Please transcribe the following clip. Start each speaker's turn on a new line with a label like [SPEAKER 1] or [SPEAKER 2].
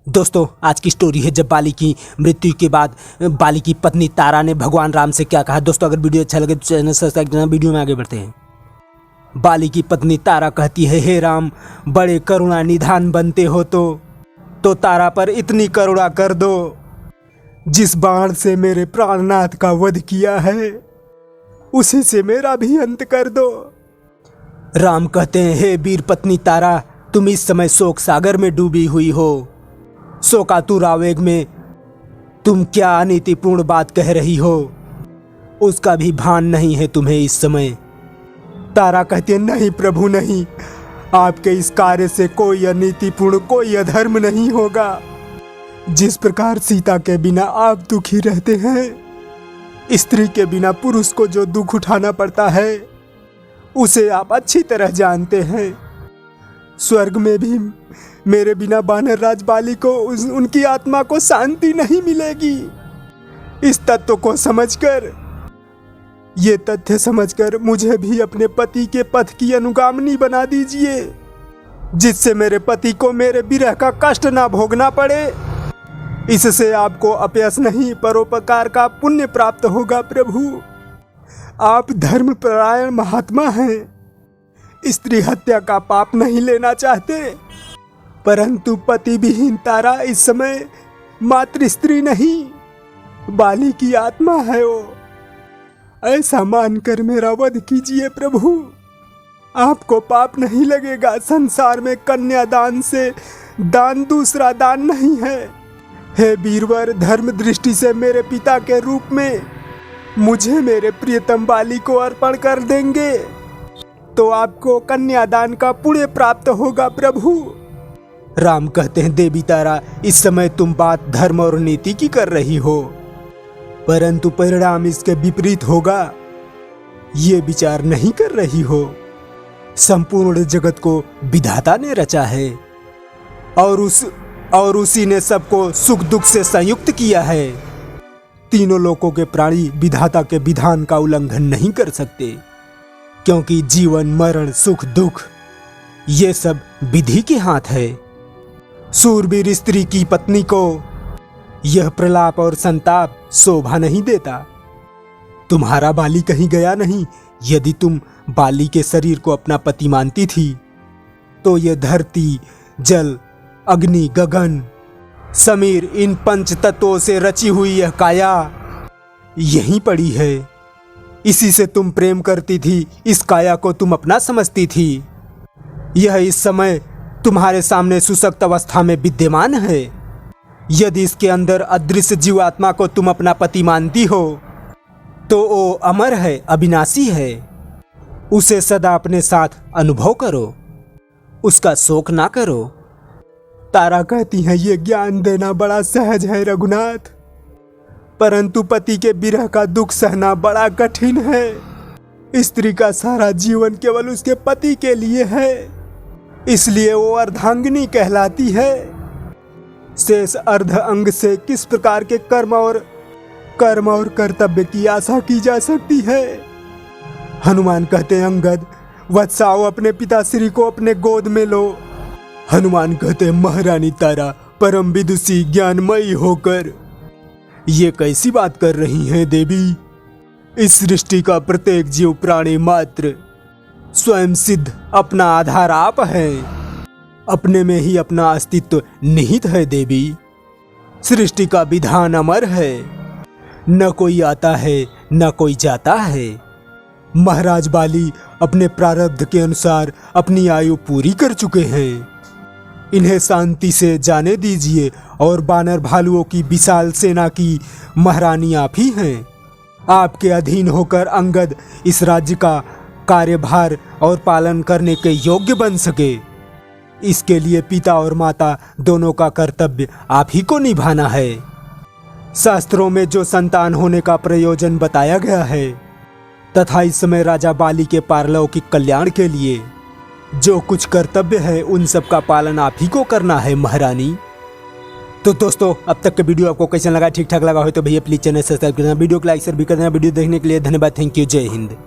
[SPEAKER 1] दोस्तों आज की स्टोरी है जब बाली की मृत्यु के बाद बाली की पत्नी तारा ने भगवान राम से क्या कहा। दोस्तों अगर वीडियो अच्छा लगे तो चैनल सब्सक्राइब करना। वीडियो में आगे बढ़ते हैं। बाली की पत्नी तारा कहती है, हे राम, बड़े करुणा निधान बनते हो तो तारा पर इतनी करुणा कर दो, जिस बाण से मेरे प्राणनाथ का वध किया है उसी से मेरा भी अंत कर दो। राम कहते हैं, हे वीर पत्नी तारा, तुम इस समय शोक सागर में डूबी हुई हो। शोकातुर आवेग में तुम क्या अनीतिपूर्ण बात कह रही हो, उसका भी भान नहीं है तुम्हें इस समय। तारा कहती है, नहीं प्रभु नहीं, आपके इस कार्य से कोई अनीतिपूर्ण कोई अधर्म नहीं होगा। जिस प्रकार सीता के बिना आप दुखी रहते हैं, स्त्री के बिना पुरुष को जो दुख उठाना पड़ता है उसे आप अच्छी तरह जानते हैं। स्वर्ग में भी मेरे बिना वानर राज बाली को उनकी आत्मा को शांति नहीं मिलेगी। इस तत्व को समझकर, ये तथ्य समझकर मुझे भी अपने पति के पथ की अनुगामिनी बना दीजिए, जिससे मेरे पति को मेरे विरह का कष्ट ना भोगना पड़े। इससे आपको अपयश नहीं परोपकार का पुण्य प्राप्त होगा। प्रभु आप धर्मपरायण महात्मा हैं, स्त्री हत्या का पाप नहीं लेना चाहते, परंतु पति विहीन तारा इस समय मातृ स्त्री नहीं, बाली की आत्मा है वो। ऐसा मानकर मेरा वध कीजिए प्रभु, आपको पाप नहीं लगेगा। संसार में कन्यादान से दान दूसरा दान नहीं है। हे वीरवर, धर्म दृष्टि से मेरे पिता के रूप में मुझे मेरे प्रियतम बाली को अर्पण कर देंगे तो आपको कन्यादान का पुण्य प्राप्त होगा प्रभु। राम कहते हैं, देवी तारा, इस समय तुम बात धर्म और नीति की कर रही हो, परंतु परिणाम इसके विपरीत होगा, ये विचार नहीं कर रही हो। संपूर्ण जगत को विधाता ने रचा है और उसी ने सबको सुख दुख से संयुक्त किया है। तीनों लोकों के प्राणी विधाता के विधान का उल्लंघन नहीं कर सकते, क्योंकि जीवन मरण सुख दुख ये सब विधि के हाथ है। शूरवीर स्त्री की पत्नी को यह प्रलाप और संताप शोभा नहीं देता। तुम्हारा बाली कहीं गया नहीं। यदि तुम बाली के शरीर को अपना पति मानती थी तो यह धरती, जल, अग्नि, गगन, समीर, इन पंच तत्वों से रची हुई यह काया यहीं पड़ी है। इसी से तुम प्रेम करती थी, इस काया को तुम अपना समझती थी। यह इस समय तुम्हारे सामने सुशक्त अवस्था में विद्यमान है। यदि इसके अंदर अदृश्य जीवात्मा को तुम अपना पति मानती हो तो वो अमर है, अविनाशी है। उसे सदा अपने साथ अनुभव करो, उसका शोक ना करो। तारा कहती है, ये ज्ञान देना बड़ा सहज है रघुनाथ, परंतु पति के विरह का दुख सहना बड़ा कठिन है। स्त्री का सारा जीवन केवल उसके पति के लिए है, इसलिए वो अर्धांगिनी कहलाती है। शेष अर्ध अंग से किस प्रकार के कर्म और कर्तव्य की आशा की जा सकती है। हनुमान कहते हैं, अंगद वत्साओ, अपने पिताश्री को अपने गोद में लो। हनुमान कहते हैं, महारानी तारा, परम विदुषी ज्ञानमयी होकर ये कैसी बात कर रही हैं देवी। इस सृष्टि का प्रत्येक जीव प्राणी मात्र स्वयं सिद्ध अपना आधार आप है, अपने में ही अपना अस्तित्व निहित है देवी। सृष्टि का विधान अमर है, न कोई आता है न कोई जाता है। महाराज बाली अपने प्रारब्ध के अनुसार अपनी आयु पूरी कर चुके हैं। इन्हें शांति से जाने दीजिए और वानर भालुओं की विशाल सेना की महारानी आप ही हैं। आपके अधीन होकर अंगद इस राज्य का कार्यभार और पालन करने के योग्य बन सके, इसके लिए पिता और माता दोनों का कर्तव्य आप ही को निभाना है। शास्त्रों में जो संतान होने का प्रयोजन बताया गया है तथा इस समय राजा बाली के पारलौकिक कल्याण के लिए जो कुछ कर्तव्य है उन सब का पालन आप ही को करना है महारानी। तो दोस्तों अब तक का वीडियो आपको कैसा लगा, ठीक ठाक लगा हो तो भैया प्लीज चैनल सब्सक्राइब करना, वीडियो को लाइक शेयर भी करना। वीडियो देखने के लिए धन्यवाद। Thank you. जय हिंद।